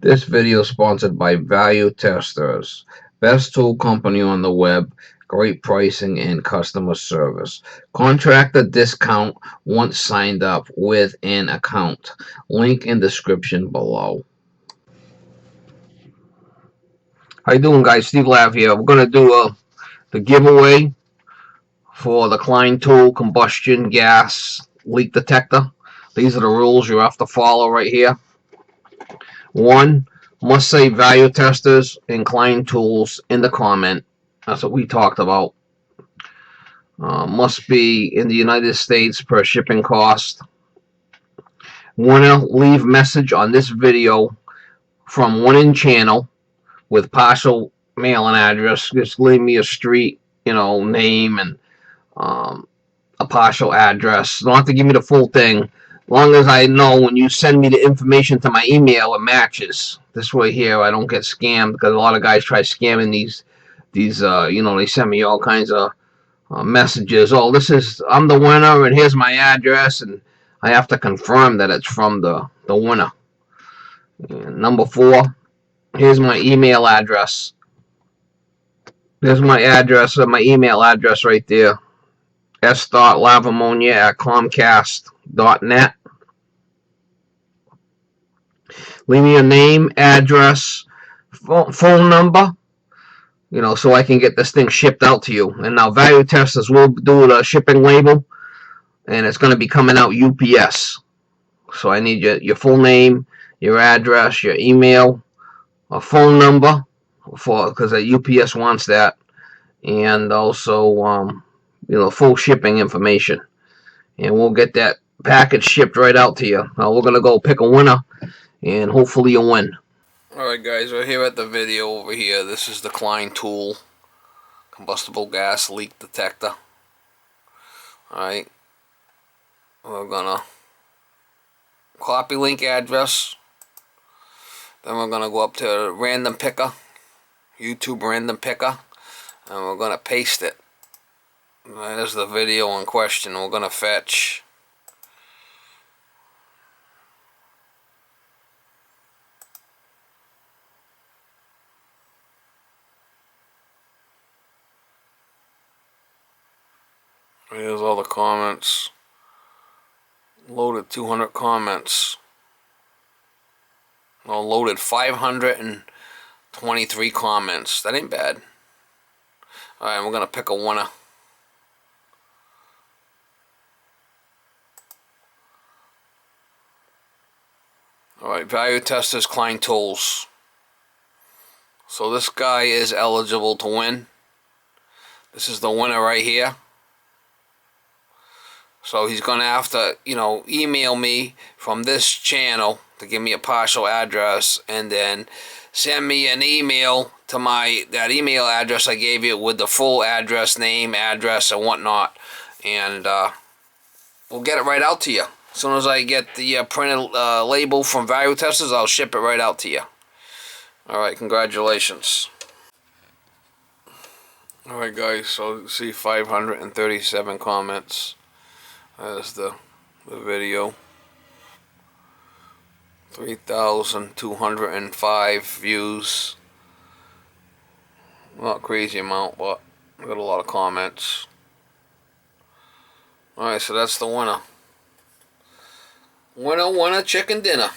This video is sponsored by Value Testers, best tool company on the web, great pricing and customer service. Contractor discount once signed up with an account. Link in description below. How you doing, guys? Steve Lav here. We're gonna do the giveaway for the Klein tool combustion gas leak detector. These are the rules you have to follow right here. One, must say value testers and Klein tools in the comment. That's what we talked about. Must be in the United States per shipping cost. Wanna leave message on this video from one in channel with partial mailing address. Just leave me a street, name and um, a partial address. Don't have to give me the full thing. As long as I know when you send me the information to my email, it matches. This way here, I don't get scammed because a lot of guys try scamming these. They send me all kinds of messages. Oh, I'm the winner, and here's my address, and I have to confirm that it's from the winner. And number four, here's my email address. There's my address, my email address right there. s.lavimoniere@comcast.net. Leave me your name, address, phone number, so I can get this thing shipped out to you. And now value testers will do the shipping label, and it's going to be coming out UPS. So I need your full name, your address, your email, a phone number, because UPS wants that, and also full shipping information. And we'll get that package shipped right out to you. Now we're gonna go pick a winner, and hopefully you'll win. Alright guys, we're here at the video over here. This is the Klein tool combustible gas leak detector. Alright, we're gonna copy link address. Then we're gonna go up to random picker, YouTube random picker, and we're gonna paste it. There's the video in question. We're gonna fetch here's all the comments. Loaded 200 comments. Well, loaded 523 comments. That ain't bad. Alright, we're gonna pick a winner. Alright, value testers, Klein tools. So this guy is eligible to win. This is the winner right here. So he's going to have to, email me from this channel to give me a partial address, and then send me an email to that email address I gave you with the full address, name, address, and whatnot. And we'll get it right out to you. As soon as I get the printed label from Value Testers, I'll ship it right out to you. Alright, congratulations. Alright guys, so you see 537 comments. That's the video. 3,205 views. Not crazy amount, but I got a lot of comments. Alright, so that's the winner. Winner, chicken dinner.